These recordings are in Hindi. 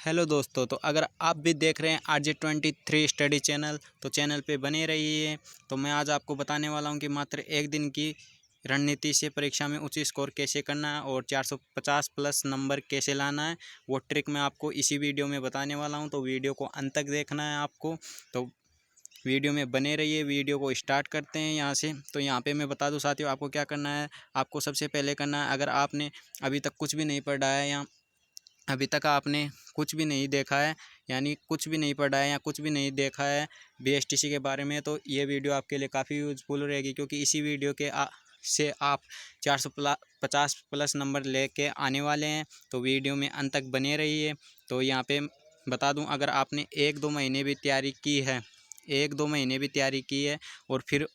हेलो दोस्तों, तो अगर आप भी देख रहे हैं RJ23 स्टडी चैनल तो चैनल पे बने रहिए। तो मैं आज आपको बताने वाला हूं कि मात्र एक दिन की रणनीति से परीक्षा में उच्च स्कोर कैसे करना है और 450 प्लस नंबर कैसे लाना है, वो ट्रिक मैं आपको इसी वीडियो में बताने वाला हूं। तो वीडियो को अंत तक देखना है आपको, तो वीडियो में बने रहिए। वीडियो को स्टार्ट करते हैं यहाँ से। तो यहाँ पे मैं बता दूँ साथियों, आपको क्या करना है। आपको सबसे पहले करना है, अगर आपने अभी तक कुछ भी नहीं पढ़ा है या अभी तक आपने कुछ भी नहीं देखा है, यानी कुछ भी नहीं पढ़ा है या कुछ भी नहीं देखा है BSTC के बारे में, तो ये वीडियो आपके लिए काफ़ी यूज़फुल रहेगी, क्योंकि इसी वीडियो के से आप 450 प्लस नंबर लेके आने वाले हैं। तो वीडियो में अंत तक बने रहिए। तो यहाँ पे बता दूं, अगर आपने 1-2 महीने भी तैयारी की है, 1-2 महीने भी तैयारी की है और फिर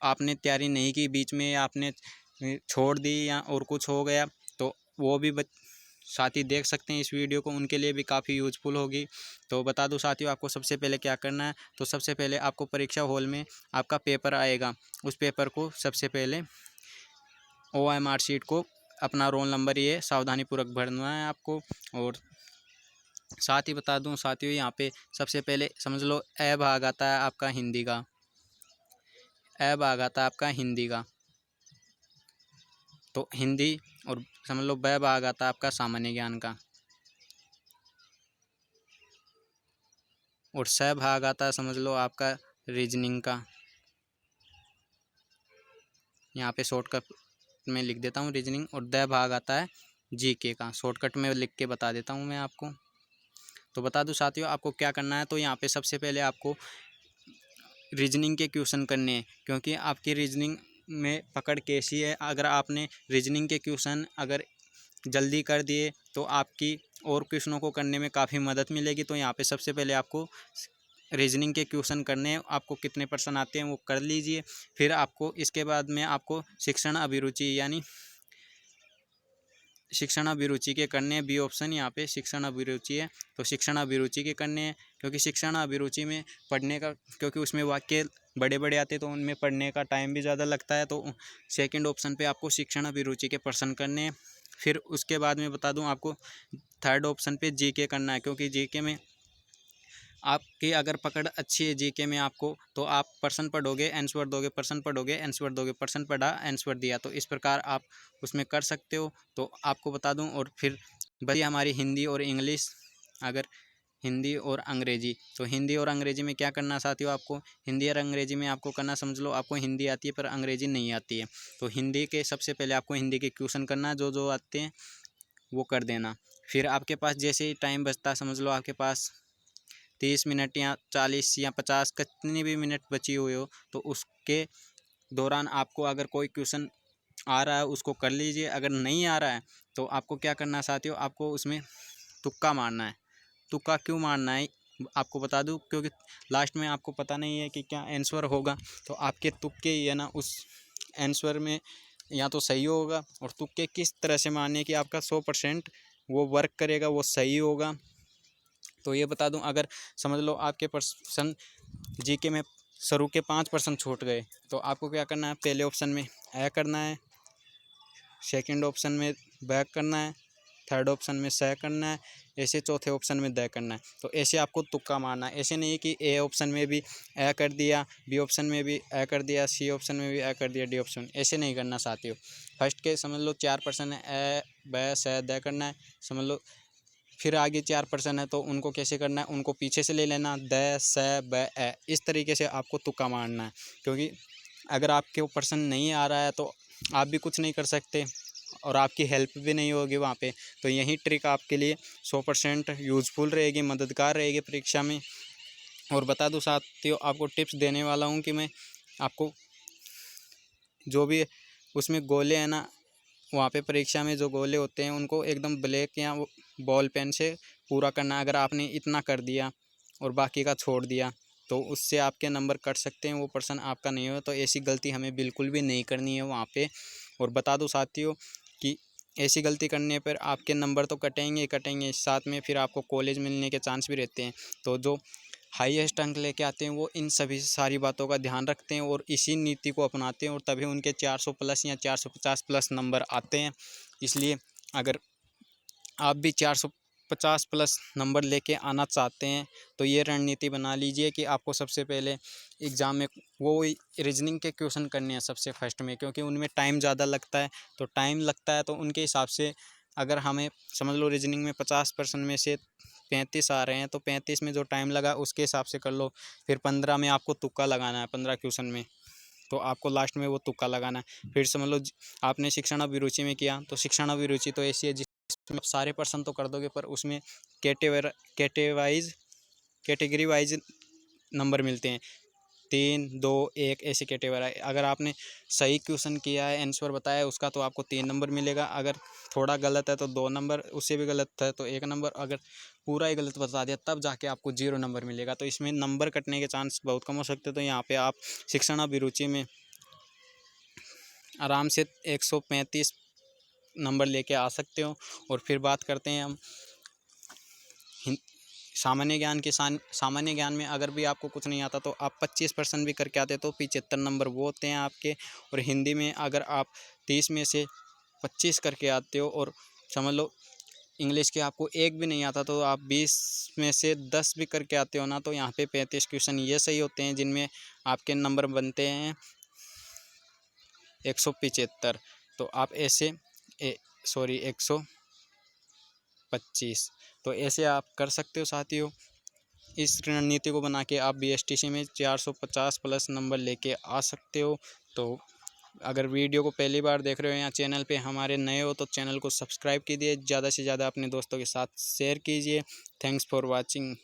आपने तैयारी नहीं की, बीच में आपने छोड़ दी या और कुछ हो गया, तो वो भी साथी देख सकते हैं इस वीडियो को, उनके लिए भी काफ़ी यूज़फुल होगी। तो बता दूं साथियों, आपको सबसे पहले क्या करना है। तो सबसे पहले आपको परीक्षा हॉल में आपका पेपर आएगा, उस पेपर को सबसे पहले OMR शीट को अपना रोल नंबर ये सावधानीपूर्वक भरना है आपको। और साथ ही बता दूं साथियों, यहाँ पे सबसे पहले समझ लो अ भाग आता है आपका हिंदी का, अ भाग आता है आपका हिंदी का, तो हिंदी। और समझ लो ब भाग आता है आपका सामान्य ज्ञान का, और स भाग आता है समझ लो आपका रीजनिंग का। यहाँ पे शॉर्टकट में लिख देता हूँ रीजनिंग। और द भाग आता है GK का, शॉर्टकट में लिख के बता देता हूँ मैं आपको। तो बता दूँ साथियों, आपको क्या करना है। तो यहाँ पे सबसे पहले आपको रीजनिंग के क्वेश्चन करने हैं, क्योंकि आपकी रीजनिंग में पकड़ कैसी है। अगर आपने रीजनिंग के क्वेश्चन अगर जल्दी कर दिए तो आपकी और क्वेश्चनों को करने में काफ़ी मदद मिलेगी। तो यहाँ पे सबसे पहले आपको रीजनिंग के क्वेश्चन करने हैं, आपको कितने परसेंट आते हैं वो कर लीजिए। फिर आपको इसके बाद में आपको शिक्षण अभिरुचि यानी शिक्षण अभिरुचि के करने हैं। बी ऑप्शन यहाँ पे शिक्षण अभिरुचि है, तो शिक्षण अभिरुचि के करने हैं, क्योंकि शिक्षण अभिरुचि में पढ़ने का, क्योंकि उसमें वाक्य बड़े बड़े आते हैं तो उनमें पढ़ने का टाइम भी ज़्यादा लगता है। तो सेकंड ऑप्शन पे आपको शिक्षण अभिरुचि के प्रश्न करने हैं। फिर उसके बाद में बता दूं आपको थर्ड ऑप्शन पे GK करना है, क्योंकि GK में आपकी अगर पकड़ अच्छी है GK में आपको, तो आप प्रश्न पढ़ोगे आंसर दोगे, प्रश्न पढ़ोगे आंसर दोगे, प्रश्न पढ़ा आंसर दिया, तो इस प्रकार आप उसमें कर सकते हो। तो आपको बता दूं। और फिर बची हमारी हिंदी और इंग्लिश, अगर हिंदी और अंग्रेजी, तो हिंदी और अंग्रेजी में क्या करना साथियों, आपको हिंदी और अंग्रेजी में आपको करना, समझ लो आपको हिंदी आती है पर अंग्रेजी नहीं आती है, तो हिंदी के सबसे पहले आपको हिंदी के क्वेश्चन करना, जो जो आते हैं वो कर देना। फिर आपके पास जैसे ही टाइम बचता है, समझ लो आपके पास 30 मिनट या 40 या 50 कितनी भी मिनट बची हुई हो, तो उसके दौरान आपको अगर कोई क्वेश्चन आ रहा है उसको कर लीजिए। अगर नहीं आ रहा है तो आपको क्या करना है साथियों, आपको उसमें तुक्का मारना है। तुक्का क्यों मारना है आपको बता दूं, क्योंकि लास्ट में आपको पता नहीं है कि क्या आंसर होगा, तो आपके तुक्के ये ना उस आंसर में या तो सही होगा, और तुक्के किस तरह से मारने कि आपका 100% वो वर्क करेगा, वो सही होगा। तो ये बता दूं, अगर समझ लो आपके पर्सन GK में शुरू के 5% छूट गए, तो आपको क्या करना है, पहले ऑप्शन में करना है, सेकंड ऑप्शन में बैक करना है, थर्ड ऑप्शन में सह करना है, ऐसे चौथे ऑप्शन में द करना है। तो ऐसे आपको तुक्का मारना है, ऐसे नहीं कि A ऑप्शन में भी कर दिया, B ऑप्शन में भी कर दिया, C ऑप्शन में भी कर दिया, D ऑप्शन, ऐसे नहीं करना साथियों। फर्स्ट के समझ लो 4% है, ब स द करना है, समझ लो। फिर आगे 4% है, तो उनको कैसे करना है, उनको पीछे से ले लेना, द स ब इस तरीके से आपको तुक्का मारना है। क्योंकि अगर आपके पर्सन नहीं आ रहा है तो आप भी कुछ नहीं कर सकते और आपकी हेल्प भी नहीं होगी वहाँ पे। तो यही ट्रिक आपके लिए 100% यूज़फुल रहेगी, मददगार रहेगी परीक्षा में। और बता दूँ साथियों, आपको टिप्स देने वाला हूँ कि मैं आपको जो भी उसमें गोले हैं ना, वहाँ पे परीक्षा में जो गोले होते हैं उनको एकदम ब्लैक या बॉल पेन से पूरा करना। अगर आपने इतना कर दिया और बाकी का छोड़ दिया तो उससे आपके नंबर कट सकते हैं, वो पर्सन आपका नहीं हो। तो ऐसी गलती हमें बिल्कुल भी नहीं करनी है वहाँ पे। और बता दूँ साथियों कि ऐसी गलती करने पर आपके नंबर तो कटेंगे कटेंगे, साथ में फिर आपको कॉलेज मिलने के चांस भी रहते हैं। तो जो हाईएस्ट अंक लेके आते हैं वो इन सभी सारी बातों का ध्यान रखते हैं और इसी नीति को अपनाते हैं, और तभी उनके 400 प्लस या 450 प्लस नंबर आते हैं। इसलिए अगर आप भी 400 50 प्लस नंबर लेके आना चाहते हैं तो ये रणनीति बना लीजिए कि आपको सबसे पहले एग्ज़ाम में वो रीजनिंग के क्वेश्चन करने हैं सबसे फर्स्ट में, क्योंकि उनमें टाइम ज़्यादा लगता है। तो टाइम लगता है तो उनके हिसाब से अगर हमें समझ लो रीजनिंग में 50% में से 35 आ रहे हैं तो 35 में जो टाइम लगा उसके हिसाब से कर लो। फिर 15 में आपको तुक्का लगाना है, 15 क्वेश्चन में तो आपको लास्ट में वो तुक्का लगाना है। फिर समझ लो आपने शिक्षण अभिरुचि में किया तो शिक्षण अभिरुचि तो ऐसी है जिसमें आप सारे पर्सन तो कर दोगे, पर उसमें कैटेगरी वाइज नंबर मिलते हैं, 3 2 1 ऐसे कैटेगरी। अगर आपने सही क्वेश्चन किया है, आंसर बताया उसका, तो आपको 3 नंबर मिलेगा। अगर थोड़ा गलत है तो 2 नंबर, उससे भी गलत है तो 1 नंबर, अगर पूरा ही गलत बता दिया तब जाके आपको 0 नंबर मिलेगा। तो इसमें नंबर कटने के चांस बहुत कम हो सकते हैं। तो यहाँ पे आप शिक्षण अभिरुचि में आराम से 135 नंबर लेके आ सकते हो। और फिर बात करते हैं हम सामान्य ज्ञान के। सामान्य ज्ञान में अगर भी आपको कुछ नहीं आता तो आप 25% भी करके आते तो 75 नंबर वो होते हैं आपके। और हिंदी में अगर आप 30 में से 25 करके आते हो और समझ लो इंग्लिश के आपको एक भी नहीं आता तो आप 20 में से 10 भी करके आते हो ना, तो यहाँ पे 35 क्वेश्चन ये सही होते हैं जिनमें आपके नंबर बनते हैं 175। तो आप ऐसे 125, तो ऐसे आप कर सकते हो साथियों। इस रणनीति को बना के आप BSTC में 450 प्लस नंबर लेके आ सकते हो। तो अगर वीडियो को पहली बार देख रहे हो या चैनल पे हमारे नए हो तो चैनल को सब्सक्राइब कीजिए, ज़्यादा से ज़्यादा अपने दोस्तों के साथ शेयर कीजिए। Thanks for watching.